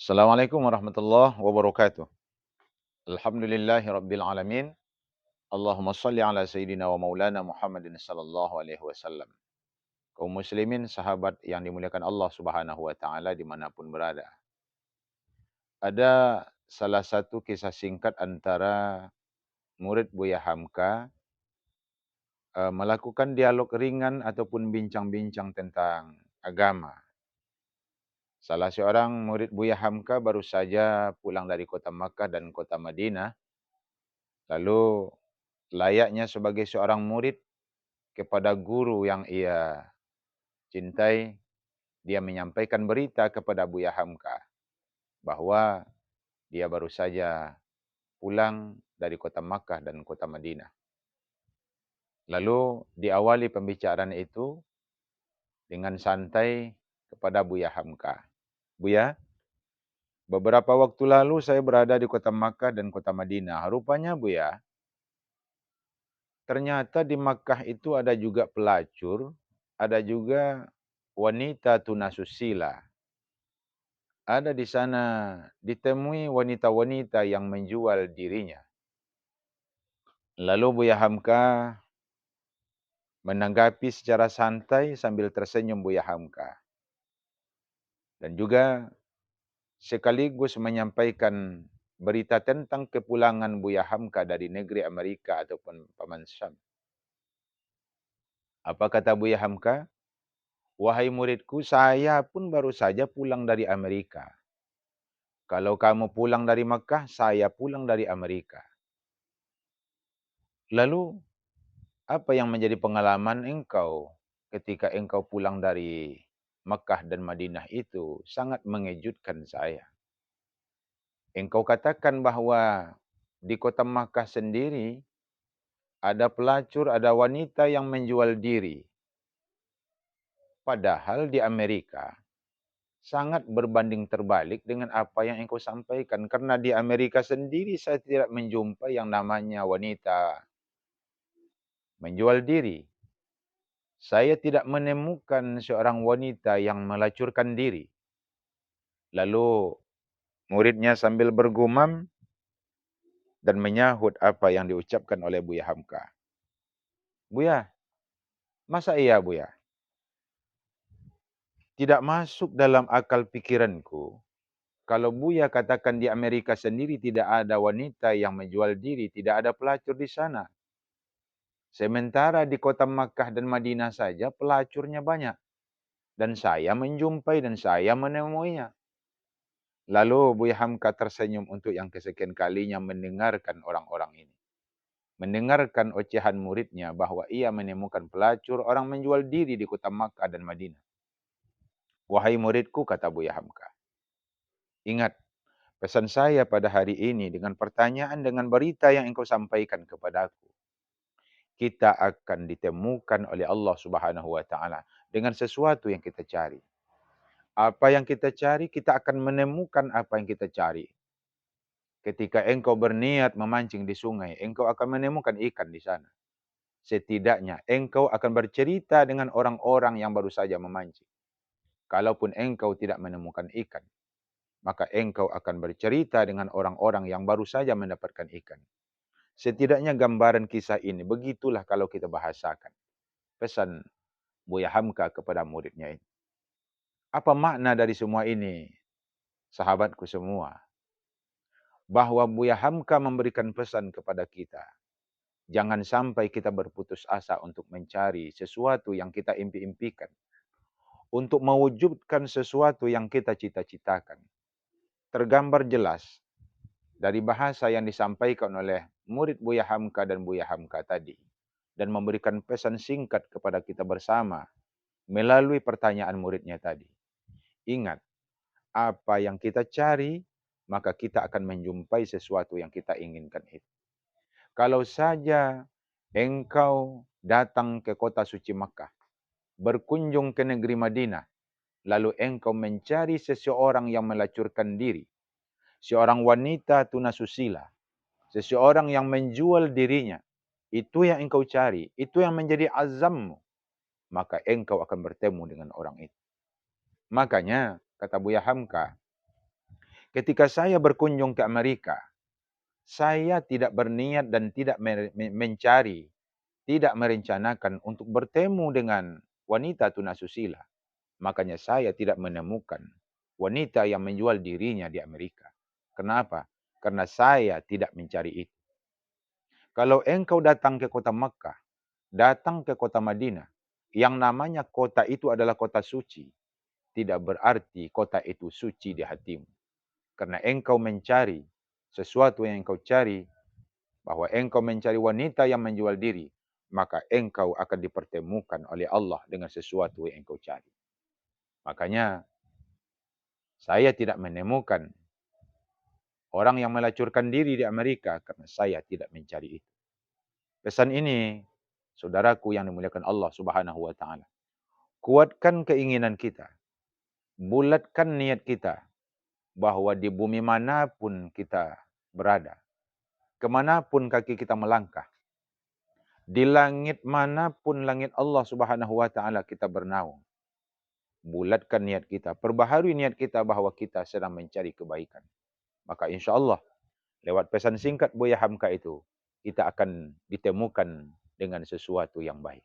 Assalamualaikum warahmatullahi wabarakatuh. Alhamdulillahi rabbil alamin. Allahumma salli ala sayyidina wa maulana Muhammadin sallallahu alaihi wasallam. Kaum muslimin, sahabat yang dimuliakan Allah Subhanahu wa taala dimanapun berada. Ada salah satu kisah singkat antara murid Buya Hamka melakukan dialog ringan ataupun bincang-bincang tentang agama. Salah seorang murid Buya Hamka baru saja pulang dari kota Makkah dan kota Madinah. Lalu layaknya sebagai seorang murid kepada guru yang ia cintai, dia menyampaikan berita kepada Buya Hamka bahwa dia baru saja pulang dari kota Makkah dan kota Madinah. Lalu diawali pembicaraan itu dengan santai kepada Buya Hamka. Buya, beberapa waktu lalu saya berada di kota Makkah dan kota Madinah. Rupanya Buya, ternyata di Makkah itu ada juga pelacur, ada juga wanita tunasusila. Ada di sana ditemui wanita-wanita yang menjual dirinya. Lalu Buya Hamka menanggapi secara santai sambil tersenyum Buya Hamka. Dan juga sekaligus menyampaikan berita tentang kepulangan Buya Hamka dari negeri Amerika ataupun Paman Syam. Apa kata Buya Hamka? Wahai muridku, saya pun baru saja pulang dari Amerika. Kalau kamu pulang dari Makkah, saya pulang dari Amerika. Lalu, apa yang menjadi pengalaman engkau ketika engkau pulang dari Makkah dan Madinah itu sangat mengejutkan saya. Engkau katakan bahwa di kota Makkah sendiri ada pelacur, ada wanita yang menjual diri. Padahal di Amerika sangat berbanding terbalik dengan apa yang engkau sampaikan. Karena di Amerika sendiri saya tidak menjumpai yang namanya wanita menjual diri. Saya tidak menemukan seorang wanita yang melacurkan diri. Lalu muridnya sambil bergumam dan menyahut apa yang diucapkan oleh Buya Hamka. Buya, masa iya Buya? Tidak masuk dalam akal pikiranku. Kalau Buya katakan di Amerika sendiri tidak ada wanita yang menjual diri, tidak ada pelacur di sana. Sementara di kota Makkah dan Madinah saja pelacurnya banyak. Dan saya menjumpai dan saya menemuinya. Lalu Buya Hamka tersenyum untuk yang kesekian kalinya mendengarkan orang-orang ini. Mendengarkan ocehan muridnya bahwa ia menemukan pelacur orang menjual diri di kota Makkah dan Madinah. Wahai muridku, kata Buya Hamka. Ingat, pesan saya pada hari ini dengan pertanyaan, dengan berita yang engkau sampaikan kepadaku. Kita akan ditemukan oleh Allah Subhanahu wa taala dengan sesuatu yang kita cari. Apa yang kita cari, kita akan menemukan apa yang kita cari. Ketika engkau berniat memancing di sungai, engkau akan menemukan ikan di sana. Setidaknya engkau akan bercerita dengan orang-orang yang baru saja memancing. Kalaupun engkau tidak menemukan ikan, maka engkau akan bercerita dengan orang-orang yang baru saja mendapatkan ikan. Setidaknya gambaran kisah ini, begitulah kalau kita bahasakan. Pesan Buya Hamka kepada muridnya ini. Apa makna dari semua ini, sahabatku semua? Bahwa Buya Hamka memberikan pesan kepada kita. Jangan sampai kita berputus asa untuk mencari sesuatu yang kita impi-impikan. Untuk mewujudkan sesuatu yang kita cita-citakan. Tergambar jelas dari bahasa yang disampaikan oleh murid Buya Hamka dan Buya Hamka tadi. Dan memberikan pesan singkat kepada kita bersama melalui pertanyaan muridnya tadi. Ingat, apa yang kita cari, maka kita akan menjumpai sesuatu yang kita inginkan itu. Kalau saja engkau datang ke kota suci Makkah, berkunjung ke negeri Madinah, lalu engkau mencari seseorang yang melacurkan diri, seorang wanita tunasusila, seseorang yang menjual dirinya, itu yang engkau cari, itu yang menjadi azammu, maka engkau akan bertemu dengan orang itu. Makanya, kata Buya Hamka, Ketika saya berkunjung ke Amerika, saya tidak berniat dan tidak mencari, tidak merencanakan untuk bertemu dengan wanita tunasusila. Makanya saya tidak menemukan wanita yang menjual dirinya di Amerika. Kenapa? Karena saya tidak mencari itu. Kalau engkau datang ke kota Makkah, datang ke kota Madinah, yang namanya kota itu adalah kota suci, tidak berarti kota itu suci di hatimu. Karena engkau mencari sesuatu yang engkau cari, bahwa engkau mencari wanita yang menjual diri, maka engkau akan dipertemukan oleh Allah dengan sesuatu yang engkau cari. Makanya saya tidak menemukan orang yang melacurkan diri di Amerika karena saya tidak mencari itu. Pesan ini, saudaraku yang dimuliakan Allah Subhanahu wa taala. Kuatkan keinginan kita, bulatkan niat kita bahwa di bumi manapun kita berada, kemanapun kaki kita melangkah, di langit manapun langit Allah Subhanahu wa taala kita bernaung, bulatkan niat kita, perbaharui niat kita bahwa kita sedang mencari kebaikan. Maka insya Allah lewat pesan singkat Buya Hamka itu, kita akan ditemukan dengan sesuatu yang baik.